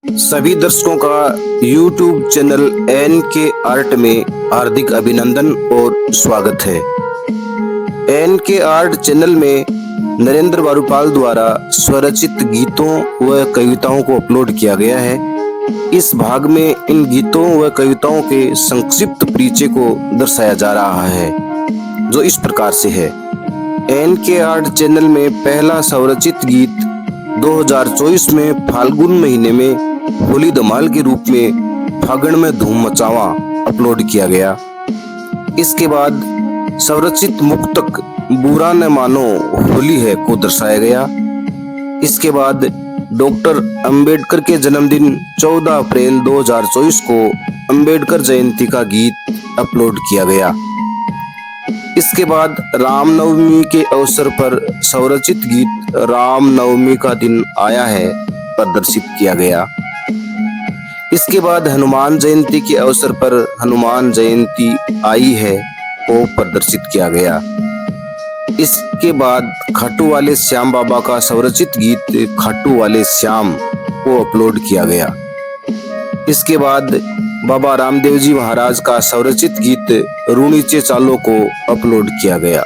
सभी दर्शकों का YouTube चैनल एन के आर्ट में हार्दिक अभिनंदन और स्वागत है। एन के आर्ट चैनल में नरेंद्र वारुपाल द्वारा स्वरचित गीतों व कविताओं को अपलोड किया गया है। इस भाग में इन गीतों व कविताओं के संक्षिप्त परिचय को दर्शाया जा रहा है, जो इस प्रकार से है। एन के आर्ट चैनल में पहला स्वरचित गीत 2024 में फाल्गुन महीने में होली धमाल के रूप में फागण में धूम मचावा अपलोड किया गया। इसके बाद स्वरचित मुक्तक बुरा न मानो होली है को दर्शाया गया। इसके बाद डॉक्टर अंबेडकर के जन्मदिन 14 अप्रैल 2024 को अंबेडकर जयंती का गीत अपलोड किया गया। इसके बाद रामनवमी के अवसर पर स्वरचित गीत रामनवमी का दिन आया है प्रदर्शित किया गया। इसके बाद हनुमान जयंती के अवसर पर हनुमान जयंती आई है को प्रदर्शित किया गया। इसके बाद खाटू वाले श्याम बाबा का स्वरचित गीत खाटू वाले श्याम को अपलोड किया गया। इसके बाद बाबा रामदेव जी महाराज का स्वरचित गीत रूणीचे चालो को अपलोड किया गया।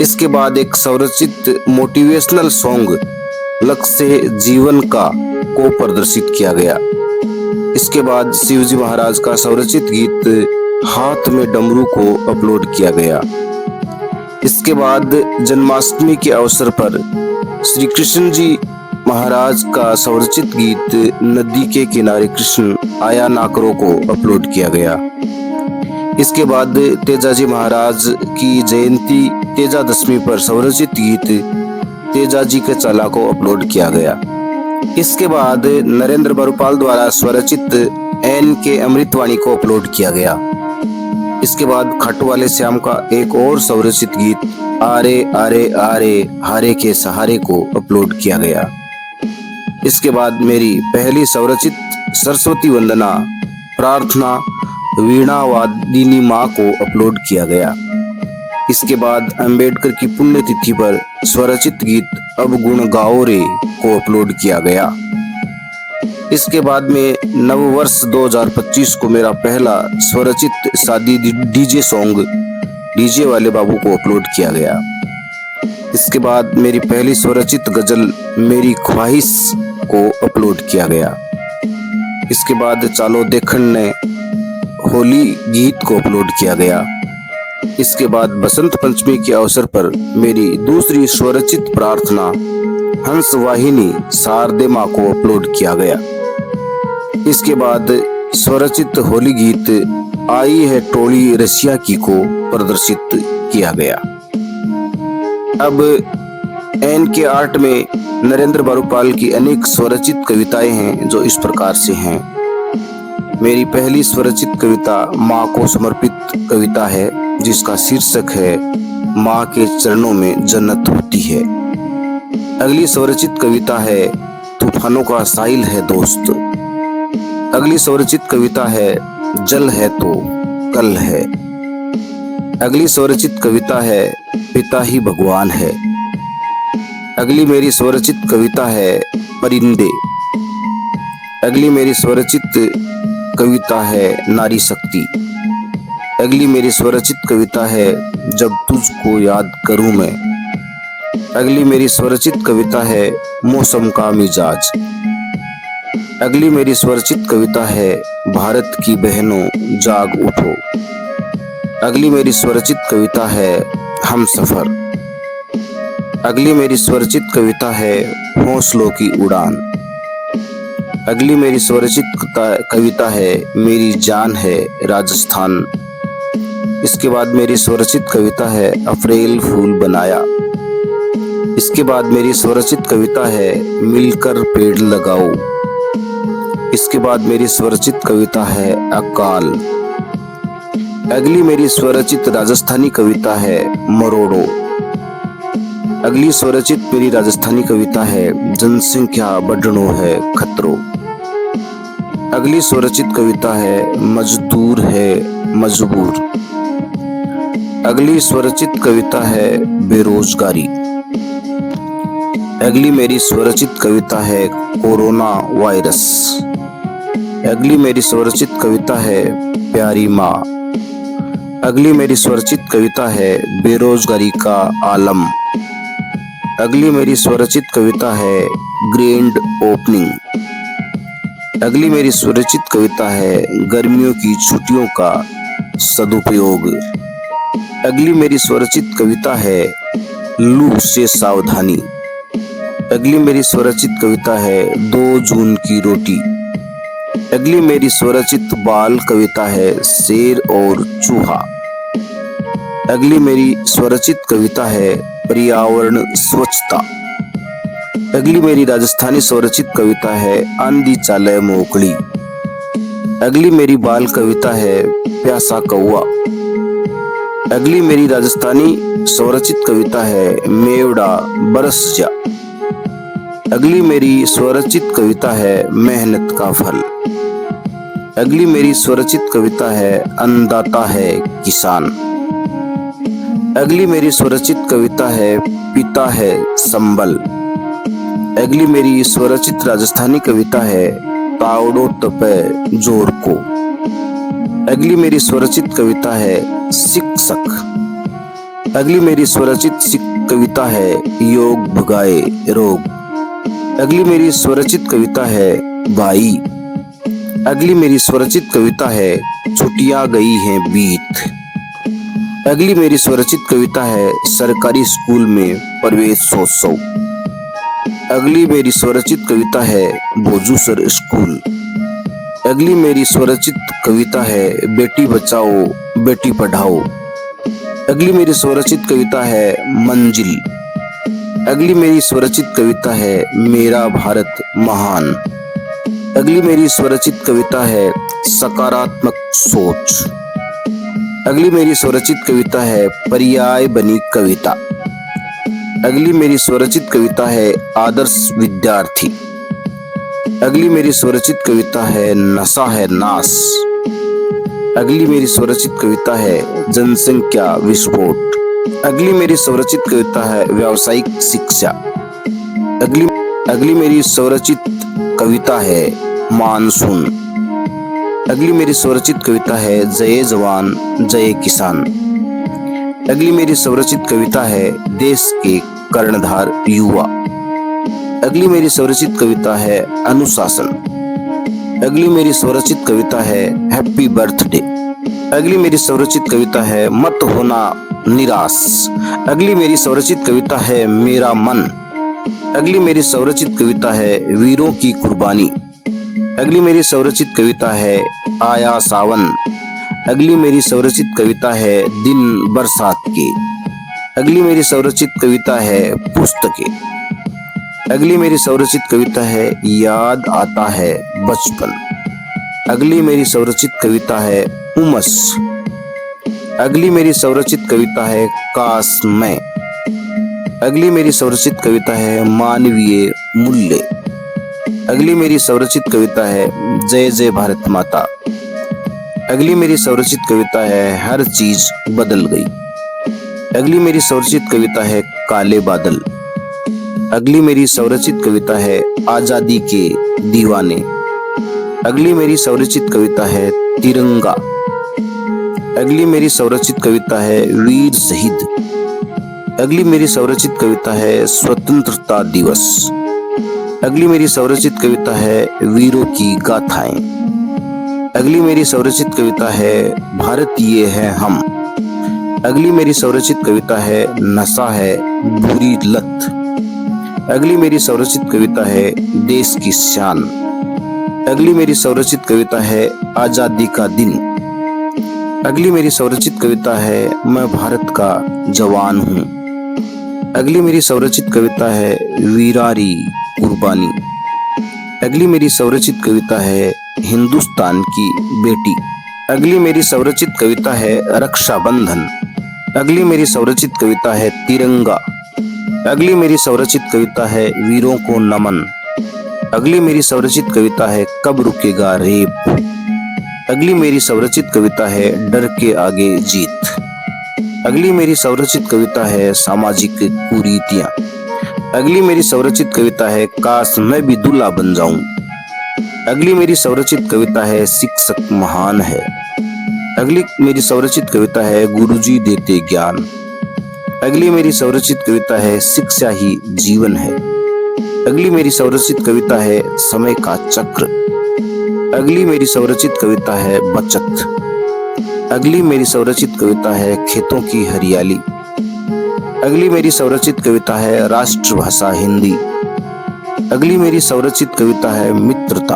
इसके बाद एक स्वरचित मोटिवेशनल सॉन्ग लक्ष्य जीवन का को प्रदर्शित किया गया। इसके बाद शिवजी महाराज का स्वरचित गीत हाथ में डमरू को अपलोड किया गया। इसके बाद जन्माष्टमी के अवसर पर श्री कृष्ण जी महाराज का स्वरचित गीत नदी के किनारे कृष्ण आया ना करो को अपलोड किया गया। इसके बाद तेजाजी महाराज की जयंती तेजादशमी पर स्वरचित गीत तेजाजी के चला को अपलोड किया गया। इसके बाद नरेंद्र वारुपाल द्वारा स्वरचित एन के अमृतवाणी को अपलोड किया गया। इसके बाद खाटू वाले श्याम का एक और स्वरचित गीत आरे आरे आरे हारे के सहारे को अपलोड किया गया। इसके बाद मेरी पहली स्वरचित सरस्वती वंदना प्रार्थना वीणा वादिनी माँ को अपलोड किया गया। इसके बाद अंबेडकर की पुण्यतिथि पर स्वरचित गीत अब गुण गाओ रे को अपलोड किया गया। इसके बाद में नववर्ष 2025 को मेरा पहला स्वरचित शादी डीजे सॉन्ग डीजे वाले बाबू को अपलोड किया गया। इसके बाद मेरी पहली स्वरचित गजल मेरी ख्वाहिश को अपलोड किया गया। इसके बाद चालो देखन ने होली गीत को अपलोड किया गया। इसके बाद बसंत पंचमी के अवसर पर मेरी दूसरी स्वरचित प्रार्थना हंस वाहिनी शारदे माँ को अपलोड किया गया। इसके बाद स्वरचित होली गीत आई है टोली रसिया की को प्रदर्शित किया गया। अब एन के आर्ट में नरेंद्र वारुपाल की अनेक स्वरचित कविताएं हैं, जो इस प्रकार से हैं। मेरी पहली स्वरचित कविता माँ को समर्पित कविता है, जिसका शीर्षक है माँ के चरणों में जन्नत होती है। अगली स्वरचित कविता है तूफानों का साहिल है दोस्त। अगली स्वरचित कविता है जल है तो कल है। अगली स्वरचित कविता है पिता ही भगवान है। अगली मेरी स्वरचित कविता है परिंदे। अगली मेरी स्वरचित कविता है नारी शक्ति। अगली मेरी स्वरचित कविता है जब तुझको याद करूं मैं। अगली मेरी स्वरचित कविता है मौसम का मिजाज। अगली मेरी स्वरचित कविता है भारत की बहनों जाग उठो। अगली मेरी स्वरचित कविता है हम सफर। अगली मेरी स्वरचित कविता है हौसलों की उड़ान। अगली मेरी स्वरचित कविता है मेरी जान है राजस्थान। इसके बाद मेरी स्वरचित कविता है अप्रैल फूल बनाया। इसके बाद मेरी स्वरचित कविता है मिलकर पेड़ लगाओ। इसके बाद मेरी स्वरचित कविता है अकाल। अगली मेरी स्वरचित राजस्थानी कविता है मरोड़ो। अगली स्वरचित मेरी राजस्थानी कविता है जनसंख्या बढ़नो है खतरो। अगली स्वरचित कविता है मजदूर है मजबूर। अगली स्वरचित कविता है बेरोजगारी। अगली मेरी स्वरचित कविता है कोरोना वायरस। अगली मेरी स्वरचित कविता है प्यारी माँ। अगली मेरी स्वरचित कविता है बेरोजगारी का आलम। अगली मेरी स्वरचित कविता है ग्रैंड ओपनिंग। अगली मेरी स्वरचित कविता है गर्मियों की छुट्टियों का सदुपयोग। अगली मेरी स्वरचित कविता है लू से सावधानी। अगली मेरी स्वरचित कविता है 2 जून की रोटी। अगली मेरी स्वरचित बाल कविता है शेर और चूहा। अगली मेरी स्वरचित कविता है पर्यावरण स्वच्छता। अगली मेरी राजस्थानी स्वरचित कविता है आंधी चाले मोकड़ी। अगली मेरी बाल कविता है प्यासा कौआ। अगली मेरी राजस्थानी स्वरचित कविता है मेवड़ा बरस जा। अगली मेरी स्वरचित कविता है मेहनत का फल। अगली मेरी स्वरचित कविता है अन्नदाता है किसान। अगली मेरी स्वरचित कविता है पिता है संबल। अगली मेरी स्वरचित राजस्थानी कविता है तावड़ो तपे जोर को। अगली मेरी स्वरचित कविता है शिक्षक। अगली मेरी स्वरचित कविता है योग भगाए रोग। अगली मेरी स्वरचित कविता है भाई। अगली मेरी स्वरचित कविता है छुट्टियां गई हैं बीत। अगली मेरी स्वरचित कविता है सरकारी स्कूल में प्रवेशोत्सव। अगली मेरी स्वरचित कविता है भोजूसर स्कूल। अगली मेरी स्वरचित कविता है बेटी बचाओ बेटी पढ़ाओ। अगली मेरी स्वरचित कविता है मंजिल। अगली मेरी स्वरचित कविता है मेरा भारत महान। अगली मेरी स्वरचित कविता है सकारात्मक सोच। अगली मेरी स्वरचित कविता है पर्याय बनी कविता। अगली मेरी स्वरचित कविता है आदर्श विद्यार्थी। अगली मेरी स्वरचित कविता है नशा है नाश। अगली मेरी स्वरचित कविता है जनसंख्या विस्फोट। अगली मेरी स्वरचित कविता है व्यावसायिक शिक्षा। अगली मेरी स्वरचित कविता है मानसून। अगली मेरी स्वरचित कविता है जय जवान जय किसान। अगली मेरी स्वरचित कविता है देश के कर्णधार युवा। अगली मेरी स्वरचित कविता है अनुशासन। अगली मेरी स्वरचित कविता है हैप्पी बर्थडे। अगली मेरी स्वरचित कविता है मत होना निराश। अगली मेरी स्वरचित कविता है मेरा मन। अगली मेरी स्वरचित कविता है वीरों की कुर्बानी। अगली मेरी स्वरचित कविता है आया सावन। अगली मेरी स्वरचित कविता है दिन बरसात के। अगली मेरी स्वरचित कविता है पुस्तकें। अगली मेरी स्वरचित कविता है याद आता है बचपन। अगली मेरी स्वरचित कविता है उमस। अगली मेरी स्वरचित कविता है काश मैं। अगली मेरी स्वरचित कविता है मानवीय मूल्य। अगली मेरी स्वरचित कविता है जय जय भारत माता। अगली मेरी स्वरचित कविता है हर चीज बदल गई। अगली मेरी स्वरचित कविता है काले बादल। अगली मेरी स्वरचित कविता है आजादी के दीवाने। अगली मेरी स्वरचित कविता है तिरंगा। अगली मेरी स्वरचित कविता है वीर शहीद। अगली मेरी स्वरचित कविता है स्वतंत्रता दिवस। अगली मेरी स्वरचित कविता है वीरों की गाथाएं। अगली मेरी स्वरचित कविता है भारतीय है हम। अगली मेरी स्वरचित कविता है नशा है बुरी लत। अगली मेरी स्वरचित कविता है देश की शान। अगली मेरी स्वरचित कविता है आजादी का दिन। अगली मेरी स्वरचित कविता है मैं भारत का जवान हूँ। अगली मेरी स्वरचित कविता है वीरारी कुर्बानी। अगली मेरी स्वरचित कविता है हिंदुस्तान की बेटी। अगली मेरी स्वरचित कविता है रक्षाबंधन। अगली मेरी स्वरचित कविता है तिरंगा। अगली मेरी स्वरचित कविता है वीरों को नमन। अगली मेरी स्वरचित कविता है कब रुकेगा रेप। अगली मेरी स्वरचित कविता है डर के आगे जीत। अगली मेरी स्वरचित कविता है सामाजिक कुरीतियां। अगली मेरी स्वरचित कविता है काश मैं भी दूल्हा बन जाऊं। अगली मेरी स्वरचित कविता है शिक्षक महान है। अगली मेरी स्वरचित कविता है गुरुजी देते ज्ञान। अगली मेरी स्वरचित कविता है शिक्षा ही जीवन है। अगली मेरी स्वरचित कविता है समय का चक्र। अगली मेरी स्वरचित कविता है बचत। अगली मेरी स्वरचित कविता है खेतों की हरियाली। अगली मेरी स्वरचित कविता है राष्ट्रभाषा हिंदी। अगली मेरी स्वरचित कविता है मित्रता।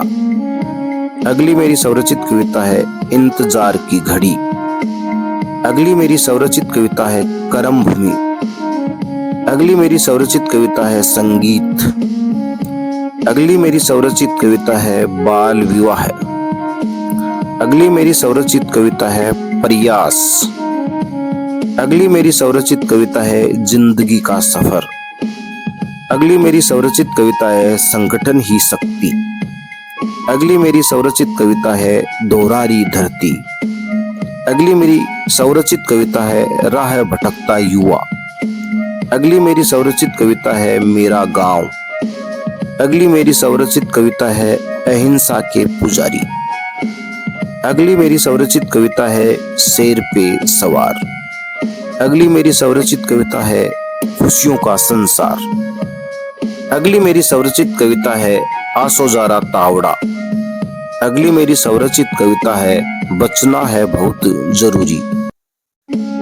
अगली मेरी स्वरचित कविता है इंतजार की घड़ी। अगली मेरी स्वरचित कविता है कर्म भूमि। अगली मेरी स्वरचित कविता है संगीत। अगली मेरी स्वरचित कविता है बाल विवाह। अगली मेरी स्वरचित कविता है प्रयास। अगली मेरी स्वरचित कविता है जिंदगी का सफर। अगली मेरी स्वरचित कविता है संगठन ही शक्ति। अगली मेरी स्वरचित कविता है दोहरारी धरती। अगली मेरी स्वरचित कविता है राह भटकता युवा। अगली मेरी स्वरचित कविता है मेरा गांव। अगली मेरी स्वरचित कविता है अहिंसा के पुजारी। अगली मेरी स्वरचित कविता है शेर पे सवार। अगली मेरी स्वरचित कविता है खुशियों का संसार। अगली मेरी स्वरचित कविता है आसोजारा तावड़ा। अगली मेरी स्वरचित कविता है बचना है बहुत जरूरी।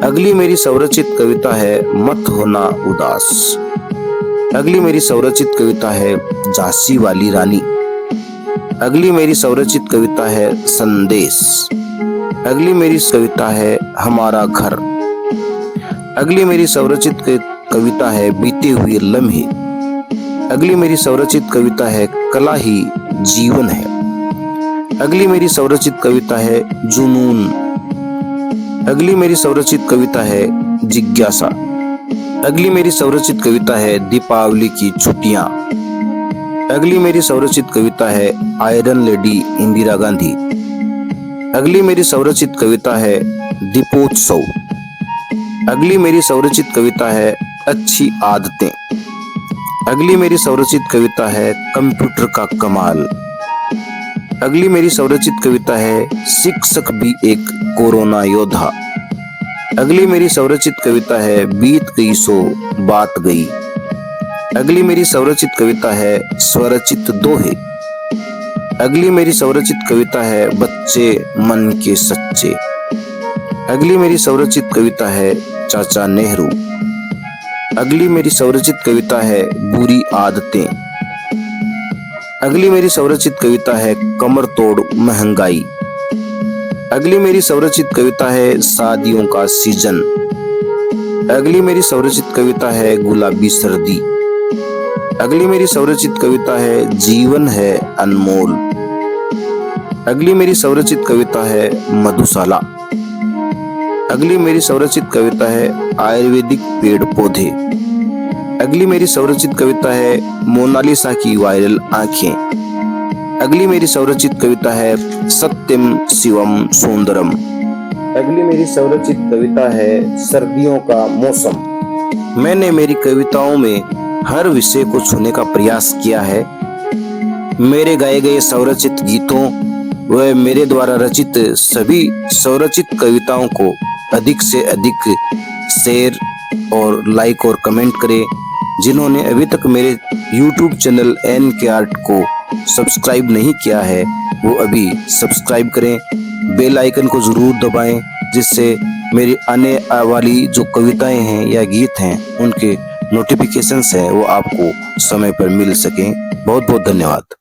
अगली मेरी स्वरचित कविता है मत होना उदास। अगली मेरी स्वरचित कविता है झांसी वाली रानी। अगली मेरी स्वरचित कविता है संदेश। अगली मेरी कविता है हमारा घर। अगली मेरी स्वरचित कविता है बीते हुए लम्हे। अगली मेरी स्वरचित कविता है कला ही जीवन है। अगली मेरी स्वरचित कविता है जुनून। अगली मेरी स्वरचित कविता है जिज्ञासा। अगली मेरी स्वरचित कविता है दीपावली की छुट्टियां। अगली मेरी स्वरचित कविता है आयरन लेडी इंदिरा गांधी। अगली मेरी स्वरचित कविता है दीपोत्सव। अगली मेरी स्वरचित कविता है अच्छी आदतें। अगली मेरी स्वरचित कविता है कंप्यूटर का कमाल। अगली मेरी स्वरचित कविता है शिक्षक भी एक कोरोना योद्धा। अगली मेरी स्वरचित कविता है बीत गई सो बात गई। अगली मेरी स्वरचित कविता है स्वरचित दोहे। अगली मेरी स्वरचित कविता है बच्चे मन के सच्चे। अगली मेरी स्वरचित कविता है चाचा नेहरू। अगली मेरी स्वरचित कविता है बुरी आदतें। अगली मेरी स्वरचित कविता है कमर तोड़ महंगाई। अगली मेरी स्वरचित कविता है शादियों का सीजन। अगली मेरी स्वरचित कविता है गुलाबी सर्दी। अगली मेरी स्वरचित कविता है जीवन है अनमोल। अगली मेरी स्वरचित कविता है मधुशाला। अगली मेरी स्वरचित कविता है आयुर्वेदिक पेड़ पौधे। अगली मेरी स्वरचित कविता है मोनालिसा की वायरल आंखें। अगली मेरी स्वरचित कविता है सत्यम शिवम सुंदरम। अगली मेरी स्वरचित कविता है सर्दियों का मौसम। मैंने मेरी कविताओं में हर विषय को छूने का प्रयास किया है। मेरे गाए गए स्वरचित गीतों व मेरे द्वारा रचित सभी स्वरचित कविताओं को अधिक से अधिक शेयर और लाइक और कमेंट करें। जिन्होंने अभी तक मेरे YouTube चैनल NK Art को सब्सक्राइब नहीं किया है वो अभी सब्सक्राइब करें। बेल आइकन को जरूर दबाएं जिससे मेरी आने वाली जो कविताएं हैं या गीत हैं उनके नोटिफिकेशंस हैं वो आपको समय पर मिल सकें। बहुत बहुत धन्यवाद।